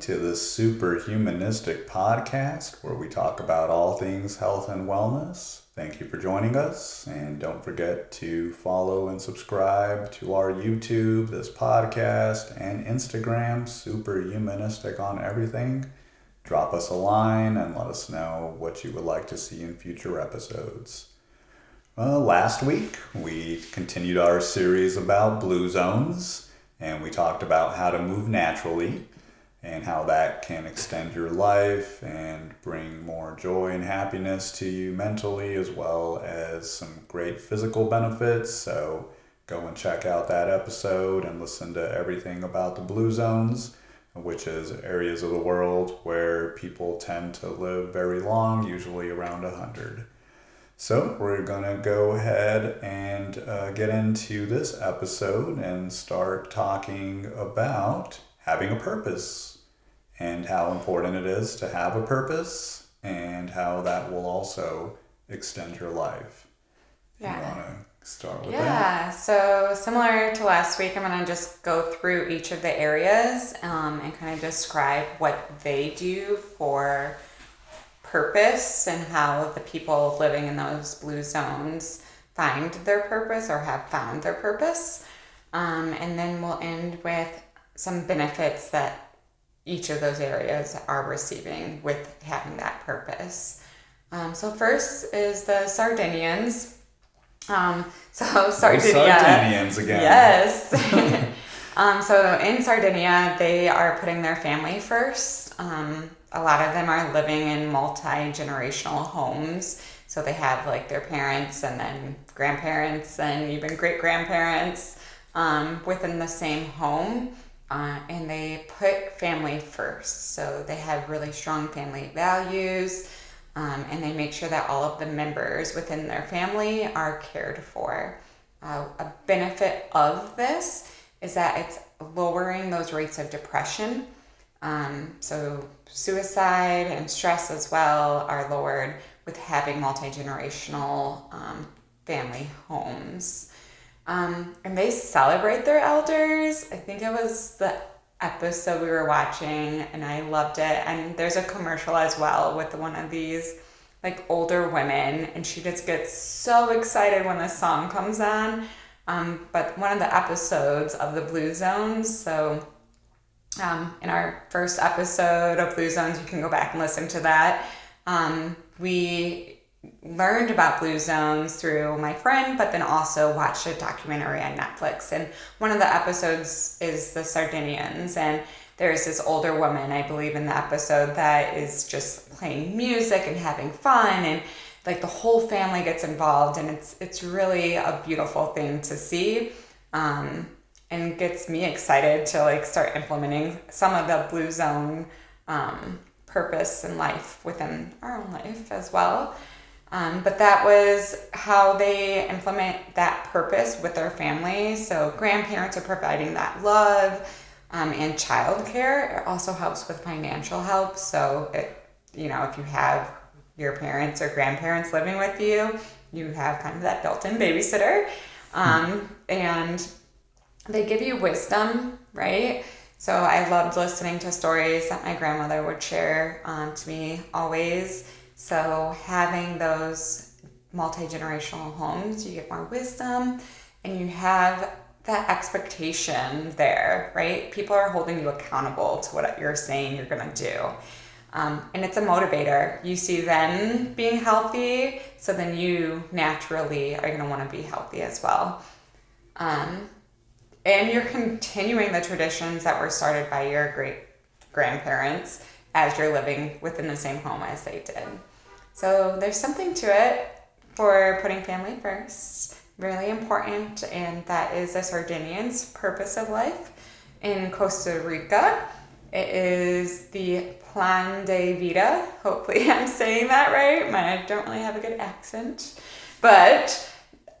to the Superhumanistic Podcast, where we talk about all things health and wellness. Thank you for joining us, and don't forget to follow and subscribe to our YouTube, this podcast, and Instagram, Superhumanistic on everything. Drop us a line and let us know what you would like to see in future episodes. Last week, we continued our series about blue zones, and we talked about how to move naturally and how that can extend your life and bring more joy and happiness to you mentally, as well as some great physical benefits. So go and check out that episode and listen to everything about the blue zones, which is areas of the world where people tend to live very long, usually around 100. So we're going to go ahead and get into this episode and start talking about having a purpose and how important it is to have a purpose and how that will also extend your life. Yeah. You want to start with that? Yeah, so similar to last week, I'm going to just go through each of the areas and kind of describe what they do for purpose and how the people living in those blue zones find their purpose or have found their purpose. And then we'll end with some benefits that each of those areas are receiving with having that purpose. So first is the Sardinians. So Sardinia. Sardinians again. Yes. So in Sardinia, they are putting their family first. A lot of them are living in multi-generational homes. So they have like their parents and then grandparents and even great-grandparents within the same home. And they put family first. So they have really strong family values. And they make sure that all of the members within their family are cared for. A benefit of this is that it's lowering those rates of depression. So suicide and stress as well are lowered with having multi-generational family homes. And they celebrate their elders. I think it was the episode we were watching and I loved it. And there's a commercial as well with one of these like older women, and she just gets so excited when the song comes on. But one of the episodes of the Blue Zones, so in our first episode of Blue Zones, you can go back and listen to that. We learned about Blue Zones through my friend, but then also watched a documentary on Netflix. And one of the episodes is the Sardinians, and there's this older woman, I believe, in the episode that is just playing music and having fun, and like the whole family gets involved, and it's really a beautiful thing to see. And gets me excited to like start implementing some of the Blue Zone purpose in life within our own life as well. But that was how they implement that purpose with their family. So grandparents are providing that love and childcare. It also helps with financial help. So if you have your parents or grandparents living with you, you have kind of that built-in babysitter. And they give you wisdom, right? So I loved listening to stories that my grandmother would share to me always. So having those multi-generational homes, you get more wisdom and you have that expectation there, right? People are holding you accountable to what you're saying you're going to do. And it's a motivator. You see them being healthy, so then you naturally are going to want to be healthy as well. And you're continuing the traditions that were started by your great-grandparents as you're living within the same home as they did. So there's something to it for putting family first. Really important, and that is the Sardinians' purpose of life. In Costa Rica, it is the Plan de Vida. Hopefully I'm saying that right. I don't really have a good accent. But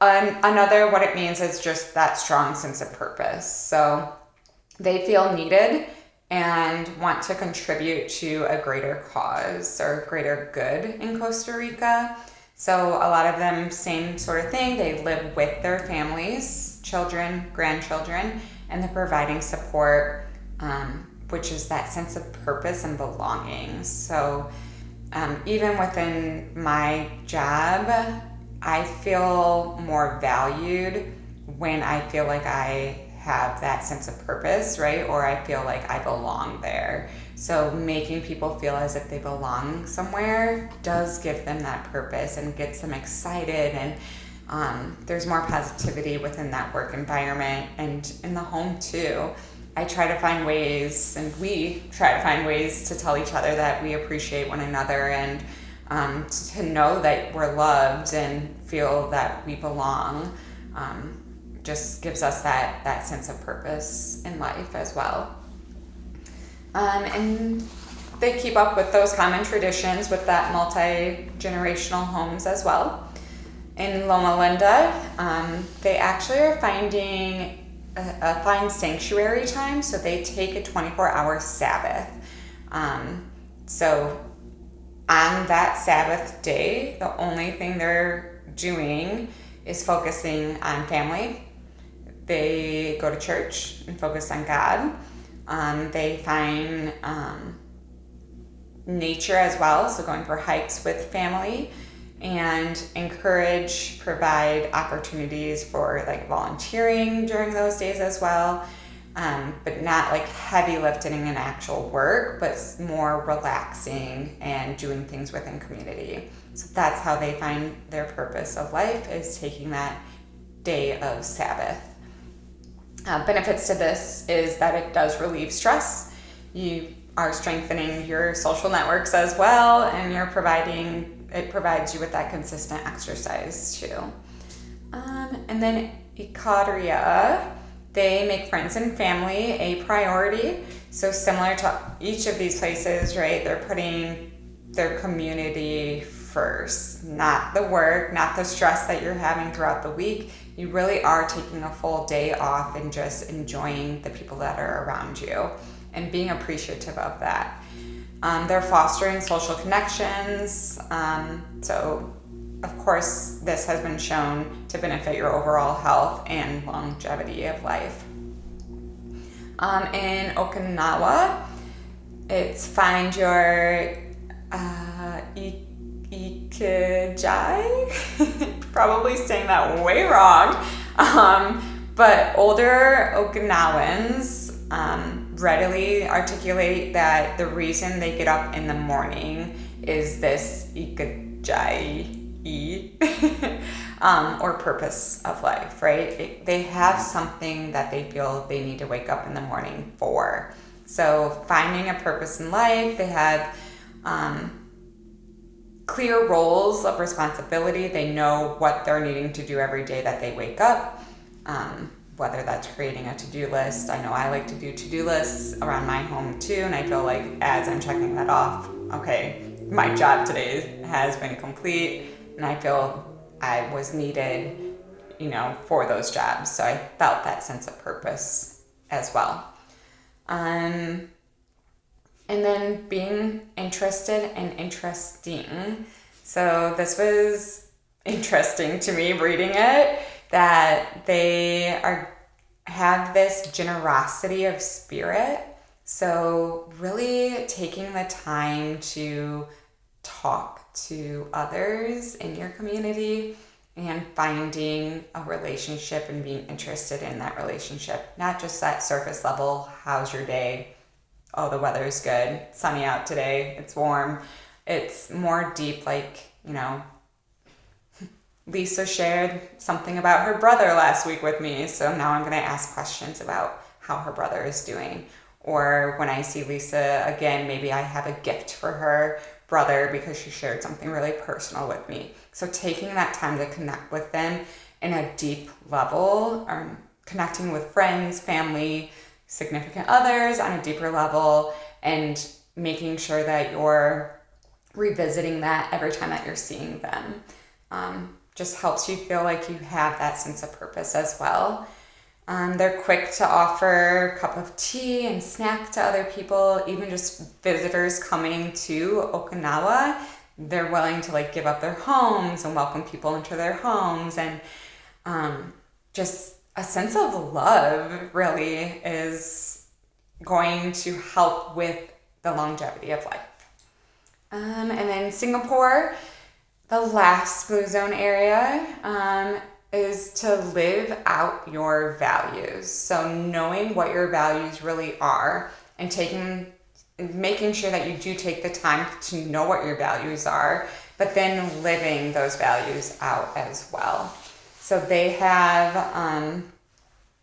what it means is just that strong sense of purpose. So they feel needed and want to contribute to a greater cause or greater good in Costa Rica. So a lot of them, same sort of thing. They live with their families, children, grandchildren, and they're providing support which is that sense of purpose and belonging. So even within my job, I feel more valued when I feel like I have that sense of purpose, right? Or I feel like I belong there. So making people feel as if they belong somewhere does give them that purpose and gets them excited, and there's more positivity within that work environment and in the home too. I try to find ways, and we try to find ways to tell each other that we appreciate one another, and to know that we're loved and feel that we belong. Just gives us that sense of purpose in life as well. And they keep up with those common traditions with that multi-generational homes as well. In Loma Linda, they actually are finding a fine sanctuary time, so they take a 24-hour Sabbath. So on that Sabbath day, the only thing they're doing is focusing on family. They go to church and focus on God. They find nature as well, so going for hikes with family, and provide opportunities for like volunteering during those days as well, but not like heavy lifting and actual work, but more relaxing and doing things within community. So that's how they find their purpose of life, is taking that day of Sabbath. Benefits to this is that it does relieve stress. You are strengthening your social networks as well, and it provides you with that consistent exercise too. And then Ikaria, they make friends and family a priority. So similar to each of these places, right? They're putting their community first, not the work, not the stress that you're having throughout the week. You really are taking a full day off and just enjoying the people that are around you and being appreciative of that. They're fostering social connections. So, of course, this has been shown to benefit your overall health and longevity of life. In Okinawa, it's find your Ikijai. Probably saying that way wrong. But older Okinawans readily articulate that the reason they get up in the morning is this Ikijai or purpose of life, right? They have something that they feel they need to wake up in the morning for. So finding a purpose in life, they have clear roles of responsibility. They know what they're needing to do every day that they wake up, whether that's creating a to-do list. I know I like to do to-do lists around my home too, and I feel like as I'm checking that off, okay, my job today has been complete, and I feel I was needed, for those jobs. So I felt that sense of purpose as well. And then being interested and interesting. So this was interesting to me reading it, that they have this generosity of spirit. So really taking the time to talk to others in your community and finding a relationship and being interested in that relationship. Not just that surface level, how's your day? Oh, the weather's good, sunny out today, it's warm. It's more deep, like, Lisa shared something about her brother last week with me, so now I'm going to ask questions about how her brother is doing. Or when I see Lisa again, maybe I have a gift for her brother because she shared something really personal with me. So taking that time to connect with them in a deep level, or connecting with friends, family, significant others on a deeper level, and making sure that you're revisiting that every time that you're seeing them. Just helps you feel like you have that sense of purpose as well. They're quick to offer a cup of tea and snack to other people, even just visitors coming to Okinawa. They're willing to give up their homes and welcome people into their homes, and just a sense of love really is going to help with the longevity of life. And then Singapore, the last blue zone area, is to live out your values. So knowing what your values really are and making sure that you do take the time to know what your values are, but then living those values out as well. So they have,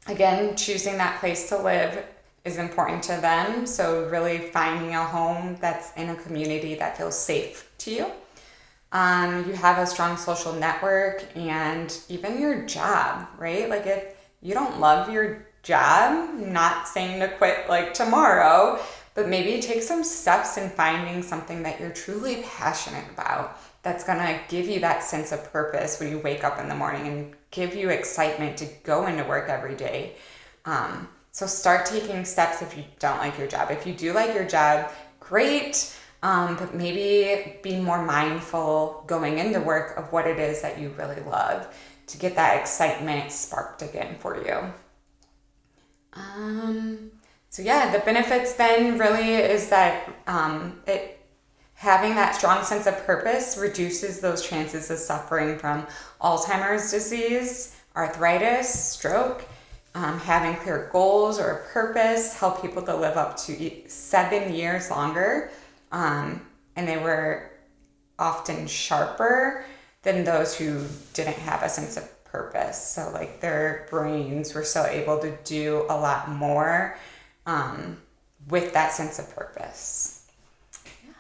again, choosing that place to live is important to them. So really finding a home that's in a community that feels safe to you. You have a strong social network and even your job, right? Like if you don't love your job, not saying to quit like tomorrow, but maybe take some steps in finding something that you're truly passionate about that's going to give you that sense of purpose when you wake up in the morning and give you excitement to go into work every day. So start taking steps if you don't like your job. If you do like your job, great. But maybe be more mindful going into work of what it is that you really love to get that excitement sparked again for you. So yeah, the benefits then really is that having that strong sense of purpose reduces those chances of suffering from Alzheimer's disease, arthritis, stroke. Having clear goals or a purpose help people to live up to 7 years longer. And they were often sharper than those who didn't have a sense of purpose. So like their brains were still able to do a lot more with that sense of purpose. Yeah,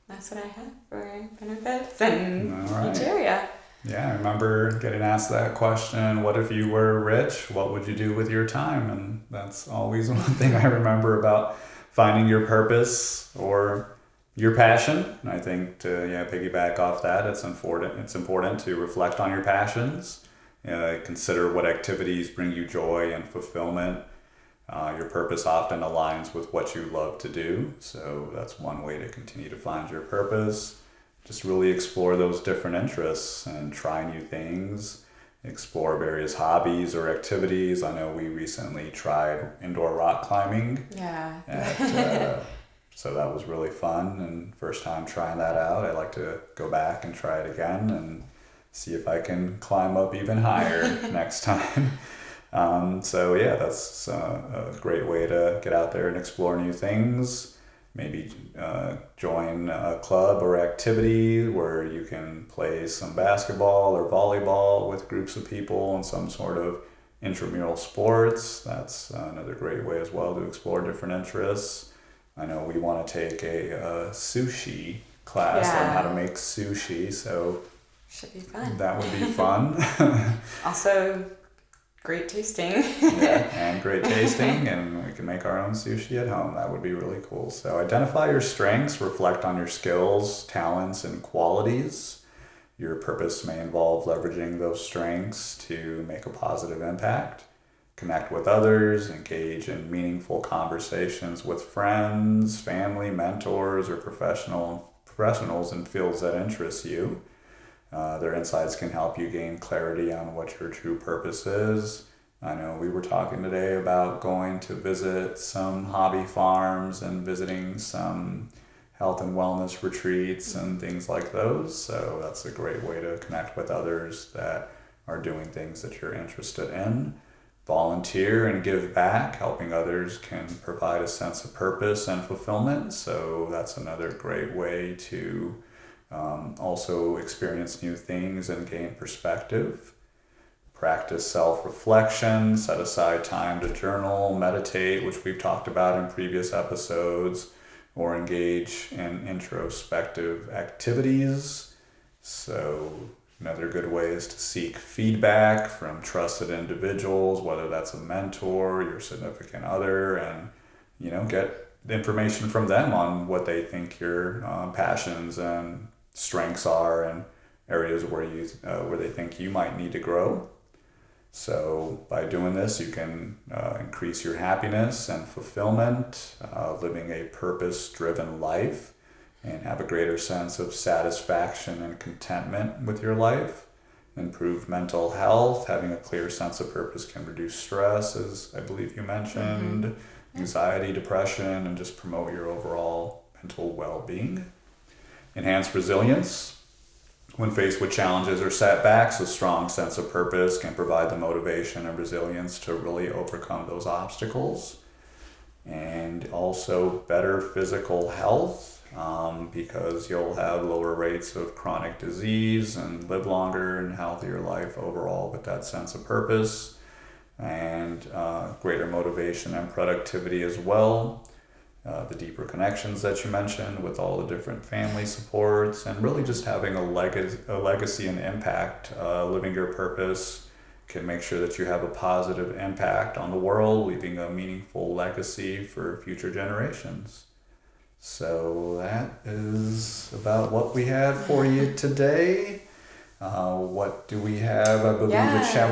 that's what I have for benefits in each area. Yeah, I remember getting asked that question, what if you were rich? What would you do with your time? And that's always one thing I remember about finding your purpose or your passion. And I think to piggyback off that, it's important to reflect on your passions, consider what activities bring you joy and fulfillment. Your purpose often aligns with what you love to do. So that's one way to continue to find your purpose. Just really explore those different interests and try new things, explore various hobbies or activities. I know we recently tried indoor rock climbing. Yeah. So that was really fun, and first time trying that out. I'd like to go back and try it again and see if I can climb up even higher next time. So yeah, that's a great way to get out there and explore new things. Maybe join a club or activity where you can play some basketball or volleyball with groups of people and some sort of intramural sports. That's another great way as well to explore different interests. I know we want to take a sushi class on how to make sushi, so should be fun. That would be fun. Also, great tasting. And great tasting, and we can make our own sushi at home. That would be really cool. So identify your strengths, reflect on your skills, talents, and qualities. Your purpose may involve leveraging those strengths to make a positive impact. Connect with others, engage in meaningful conversations with friends, family, mentors, or professionals in fields that interest you. Their insights can help you gain clarity on what your true purpose is. I know we were talking today about going to visit some hobby farms and visiting some health and wellness retreats and things like those. So that's a great way to connect with others that are doing things that you're interested in. Volunteer and give back. Helping others can provide a sense of purpose and fulfillment. So that's another great way to also experience new things and gain perspective. Practice self-reflection, set aside time to journal, meditate, which we've talked about in previous episodes, or engage in introspective activities. So another good way is to seek feedback from trusted individuals, whether that's a mentor, your significant other, and get information from them on what they think your passions and strengths are and areas where they think you might need to grow. So by doing this, you can increase your happiness and fulfillment, living a purpose-driven life, and have a greater sense of satisfaction and contentment with your life. Improve mental health. Having a clear sense of purpose can reduce stress, as I believe you mentioned. anxiety, depression, and just promote your overall mental well-being. Enhance resilience. When faced with challenges or setbacks, a strong sense of purpose can provide the motivation and resilience to really overcome those obstacles. And also better physical health, because you'll have lower rates of chronic disease and live longer and healthier life overall with that sense of purpose. And greater motivation and productivity as well. The deeper connections that you mentioned with all the different family supports, and really just having a legacy and impact. Living your purpose can make sure that you have a positive impact on the world, leaving a meaningful legacy for future generations. So that is about what we had for you today. What do we have? I believe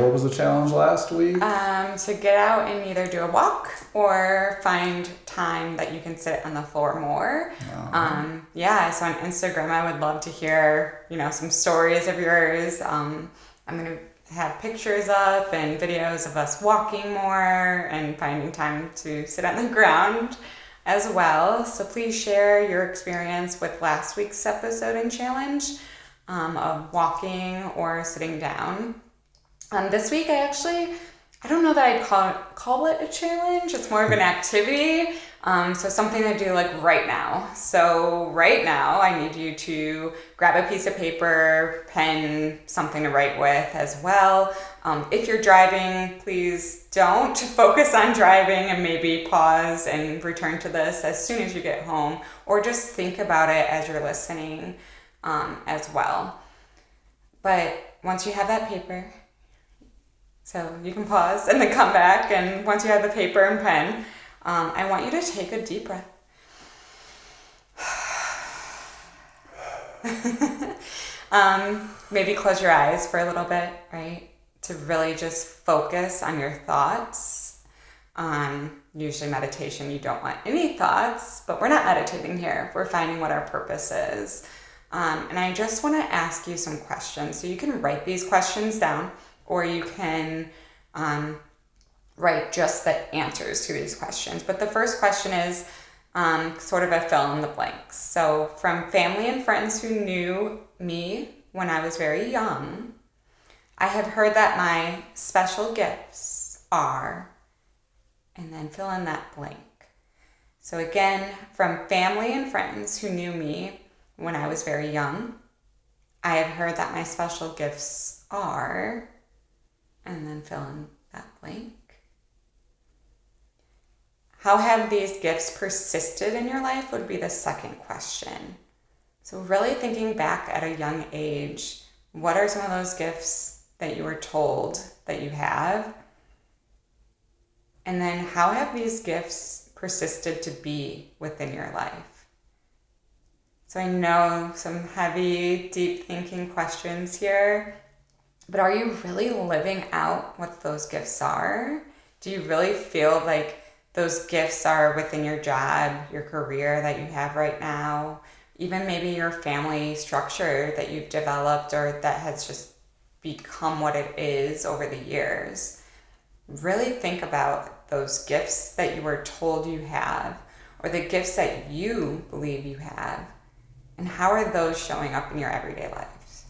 what was the challenge last week? To get out and either do a walk or find time that you can sit on the floor more. So on Instagram, I would love to hear, some stories of yours. I'm going to have pictures up and videos of us walking more and finding time to sit on the ground as well. So please share your experience with last week's episode and challenge. Of walking or sitting down. This week, I don't know that I'd call it a challenge. It's more of an activity. So something to do like right now. So right now, I need you to grab a piece of paper, pen, something to write with as well. If you're driving, please don't focus on driving and maybe pause and return to this as soon as you get home, or just think about it as you're listening. As well. But once you have that paper, so you can pause and then come back, and once you have the paper and pen, I want you to take a deep breath. Maybe close your eyes for a little bit, right? To really just focus on your thoughts. Usually meditation, you don't want any thoughts, but we're not meditating here. We're finding what our purpose is. And I just want to ask you some questions. So you can write these questions down, or you can write just the answers to these questions. But the first question is sort of a fill in the blanks. So from family and friends who knew me when I was very young, I have heard that my special gifts are, and then fill in that blank. So again, from family and friends who knew me when I was very young, I have heard that my special gifts are, and then fill in that blank. How have these gifts persisted in your life would be the second question. So really thinking back at a young age, what are some of those gifts that you were told that you have? And then how have these gifts persisted to be within your life? So I know some heavy, deep thinking questions here, but are you really living out what those gifts are? Do you really feel like those gifts are within your job, your career that you have right now, even maybe your family structure that you've developed or that has just become what it is over the years? Really think about those gifts that you were told you have, or the gifts that you believe you have. And how are those showing up in your everyday lives?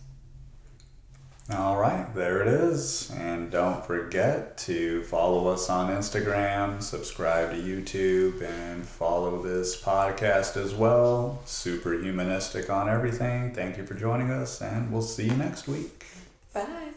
All right, there it is. And don't forget to follow us on Instagram, subscribe to YouTube, and follow this podcast as well. Super humanistic on everything. Thank you for joining us, and we'll see you next week. Bye.